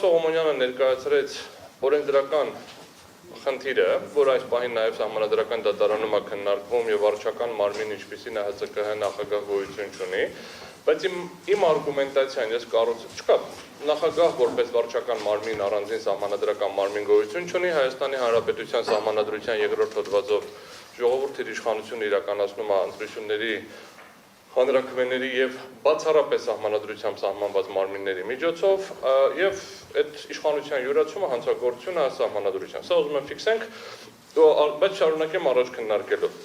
Սողոմոնյանը ներկայացրեց օրենսդրական խնդիրը, որ այս պահին նաև սահմանադրական դատարանում է քննարկվում եւ վարչական մարմին ինչպիսին է ՀՑԿ նախագահ գոյություն չունի, բայց իմ արգումենտացիան ես չկա նախագահ որպես վարչական մարմին առանձին սահմանադրական մարմին գոյություն չունի, Հայաստանի Հանրապետության սահմանադրության 2-րդ հոդվածով ժողովուրդի իշխանությունը իրականացնում է ընտրությունների հանրաքվեների եւ բացառապես սահմանադրությամբ սահմանված մարմինների միջոցով եւ այդ իշխանության յուրացումը հանցագործություն է սահմանադրության։ Սա ուզում եմ ֆիքսենք, բայց շարունակեմ առաջ քննարկելով։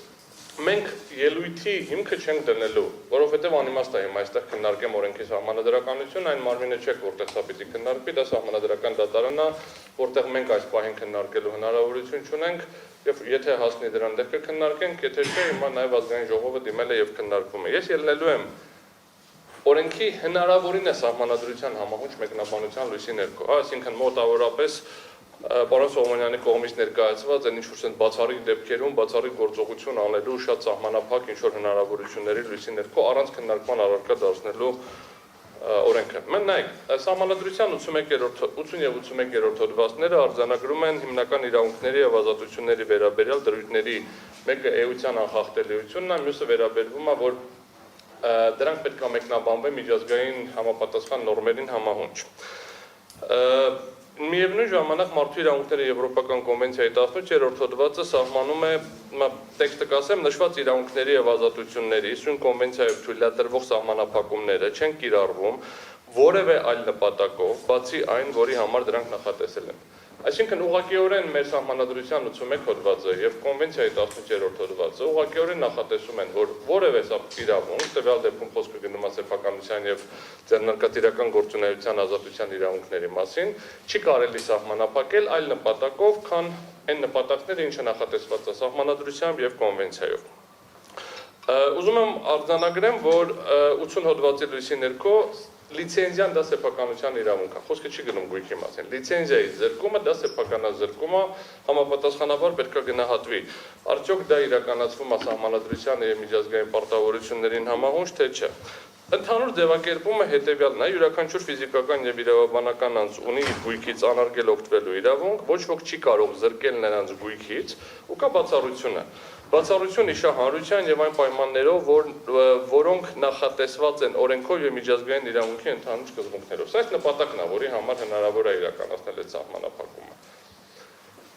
Մենք ելույթի հիմքը չենք դնելու, որովհետև անիմաստ է հիմա այստեղ քննարկեմ օրենքի սահմանադրականություն, այն մարմինը չէ, որտեղ սա պիտի քննարկվի, դա սահմանադրական դատարանն է, որտեղ մենք այս պահին քննարկելու հնարավորություն չունենք, եւ եթե հասնի դրան դեռ կքննարկենք, եթե չէ, հիմա նաև ազգային ժողովը դիմել է եւ քննարկվում է։ Ես ելնելու եմ օրենքի հնարավորին է սահմանադրության համահունչ մեկնաբանության լույսի ներքո, այսինքն մոտավորապես Պարոն Սողոմոնյանի կողմից ներկայացված այն ինչ-որ բացառիկ դեպքերում բացառիկ գործողություն անելու շատ սահմանափակ ինչ-որ հնարավորությունների լույսի ներքո առանց քննարկման առարկա դարձնելու օրենքը։ Նայեք, սահմանադրության 80 եւ 81-րդ հոդվածները արձանագրում են հիմնական իրավունքների եւ ազատությունների վերաբերյալ դրույթների մեկը էության անխախտելիությունն է, մյուսը վերաբերվում է, որ դրանք պետք է մեկնաբանվեն միջազգային համապատասխան նորմերին համահունչ։ Միևնույն ժամանակ Մարդու իրավունքների Եվրոպական կոնվենցիայի 18-րդ հոդվածը սահմանում է տեքստը կասեմ նշված իրավունքների եւ ազատությունների իսուն կոնվենցիայով թույլատրվող սահմանափակումները չեն կիրառվում որևէ այլ նպատակով, բացի այն, որի համար դրանք նախատեսել են։ Այսինքն ուղղակիորեն մեր սահմանադրության 81 հոդվածը եւ կոնվենցիայի 18-րդ հոդվածը ուղղակիորեն նախատեսում են, որ որևէ իրավունք, տվյալ դեպքում խոսքը գնում է սեփականության եւ ձեռնարկատիրական գործունեության ազատության իրավունքների մասին, չի կարելի սահմանափակել այլ նպատակով, քան այն նպատակները, ինչը նախատեսված է սահմանադրությամբ եւ կոնվենցիայով։ Ուզում եմ արձանագրեմ, որ 80 հոդվածի լույսի ներքո լիցենզիան դա սեփականության իրավունք է, խոսքը չի գնում գույքի մասին, լիցենզիայի զրկումը դա սեփականազրկում է, համապատասխանաբար պետք է գնահատվի, արդյոք դա իրականացվում է սահմանադրության եւ միջազգային պարտավորություններին համահունչ, թե չէ։ Ընդհանուր ձևակերպումը հետեւյալն է, յուրաքանչյուր ֆիզիկական եւ իրավաբանական անձ ունի իր գույքից անարգել օգտվելու իրավունք, ոչ ոք չի կարող զրկել նրանց գույքից, ու կա բացառությունը։ Բացառություն իշահանրության եւ այն պայմաններով, որոնք նախատեսված են օրենքով եւ միջազգային իրավունքի ընդհանուր սկզբունքներով։ Սա նպատակն է, որի համար հնարավոր է իրականացնել այդ սահմանափակումը։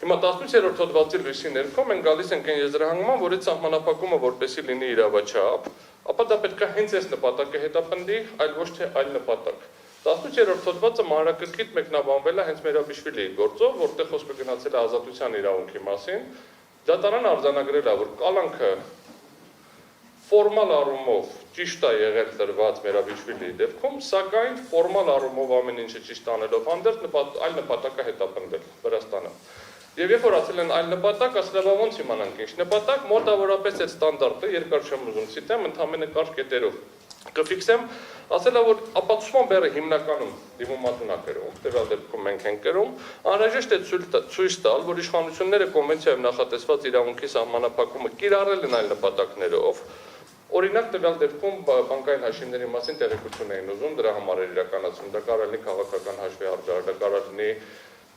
Հիմա 18-րդ հոդվածի լույսի ներքո մենք գալիս ենք այն եզրահանգման, որ այդ սահմանափակումը որպեսզի լինի իրավաչափ, ապա դա պետք է հենց այս նպատակը հետապնդի, այլ ոչ թե այլ նպատակ։ 18-րդ հոդվածը մանրակրկիտ մեկնաբանվել է հենց Մերաբիշվիլիի գործով, որտեղ խոսքը գնացել է ազատության իրավունքի մասին։ Դատարանը արձանագրել է, որ կալանքը ֆորմալ առումով ճիշտ է եղել տրված Մերաբիշվիլիի դեպքում, սակայն ֆորմալ առումով ամեն ինչը ճիշտ անելով հանդերձ այլ նպատակ է հետապնդել Վրաստանը։ Եվ երբ որ ասել են այլ նպատակ, ասել է ոնց իմանանք ինչ նպատակ, մոտավորապես այդ ստանդարտը երկար չեմ ուզում ցիտեմ, ընդհանրապես կարճ կետերով կֆիքսեմ, ասել է, որ ապացուցման բեռը հիմնականում դիմումատուն է կրում, տվյալ դեպքում մենք ենք կրում, անհրաժեշտ է ցույց տալ, որ իշխանությունները կոնվենցիայով նախատեսված իրավունքի սահմանափակումը կիրառել են այլ նպատակներով, օրինակ տվյալ դեպքում բանկային հաշիվների մասին տեղեկություն էին ուզում, դրա համար էր իրականացում, դա կարող լինի քաղաքական հաշվի առջար, դա կարող լինի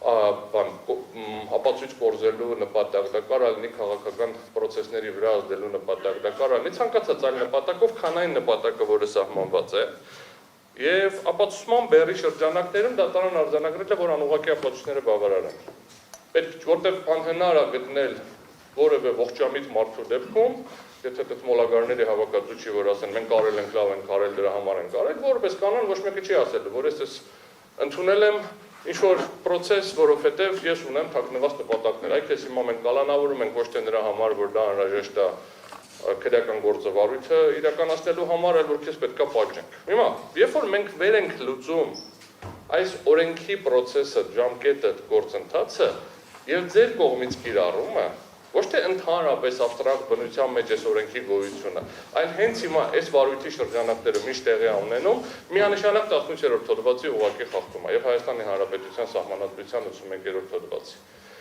ապացույց կորզելու նպատակ, դա կարող լինի քաղաքական պրոցեսների վրա ազդելու նպատակ, դա կարող լինի ցանկացած այլ նպատակով, քան այն նպատակը, որը սահմանված է, եւ ապացուցման բեռի շրջանակներում դատարան արձանագրել է, որ անուղղակի ապացույցները բավարար են։ Պետք որտեղ անհնար է գտնել որևէ ողջամիտ մարդու դեպքում, եթե այդ մոլագարների հավաքածու չի, որ ասեն մենք կարել ենք, լավ ենք արել, դրա համար ենք արել, որպես կանոն ոչ մեկը չի ասել, որ ես ընդունել եմ ինչ-որ պրոցես, որովհետև ես ունեմ թաքնված նպատակներ, այ քեզ հիմա մենք կալանավորում ենք ոչ թե նրա համար, որ դա անհրաժեշտ է քրեական գործավարույթը իրականացնելու համար, այլ որ քեզ պետք է պատժենք։ Հիմա, երբ որ մենք վեր ենք լուծում այս օրենքի պրոցեսը, ժամկետը, գործընթացը եւ ձեր կողմից կիրառումը, ոչ թե ընդհանրապես абստրակտ բնության մեջ այս օրենքի գոյությունը, այլ հենց հիմա այս վարույթի շրջանակներում ինչ տեղի ունենում, միանշանակ 18-րդ հոդվածի ուղղակի խախտում է եւ Հայաստանի Հանրապետության Սահմանադրության 81-րդ հոդվածի։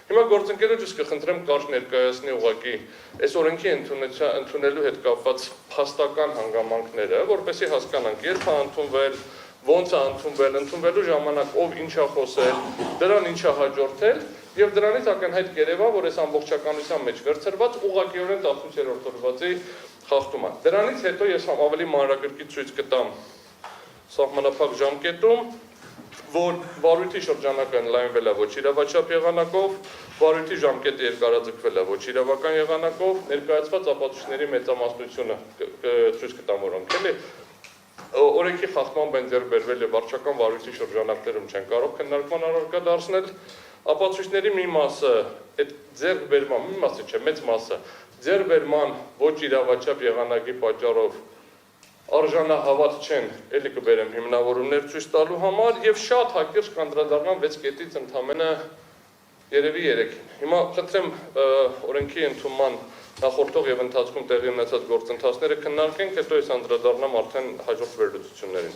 Հիմա գործընկերոջս կխնդրեմ կարճ ներկայացնի ուղղակի այս օրենքի ընդունելու հետ կապված փաստական հանգամանքները, որպեսզի հասկանանք, երբ է ընդունվել, ոնց է ընդունվելու ժամանակ ով ինչ է խոսել, դրան ինչ է հաջորդել, եւ դրանից ակնհայտ կերևա, որ այս ամբողջականության մեջ վերցրված ուղղակիորեն 18-րդ օրվացի խախտում է։ Դրանից հետո ես ավելի մանրակրկիտ ցույց կտամ սահմանափակ ժամկետում, որ վարույթի շրջանակը ընդլայնվել է ոչ իրավաչափ եղանակով, վարույթի ժամկետը երկարաձգվել է ոչ իրավական եղանակով, ներկայացված ապացույցների մեծամասնությունը ցույց կտամ որոնք էլի օրենքի խախտմամբ են ձեռք բերվել եւ վարչական վարույթի շրջանակներում չեն կարող քննարկման առարկա դարձնել, ապացույցների մի մասը, այդ ձեռք բերման մի մասը չէ, մեծ մասը ձեռք բերման ոչ իրավաչափ եղանակի պատճառով արժանահավատ չեն, էլի կբերեմ հիմնավորումներ ցույց տալու համար եւ շատ հակիրճ կանդրադառնամ 6 կետից ընդամենը երևի 3-ին։ Հիմա խնդրեմ օրենքի ընդունման նախորդող եւ ընթացքում տեղի ունեցած գործընթացները քննարկենք, հետո ես անդրադառնամ արդեն հաջորդ վերլուծություններին։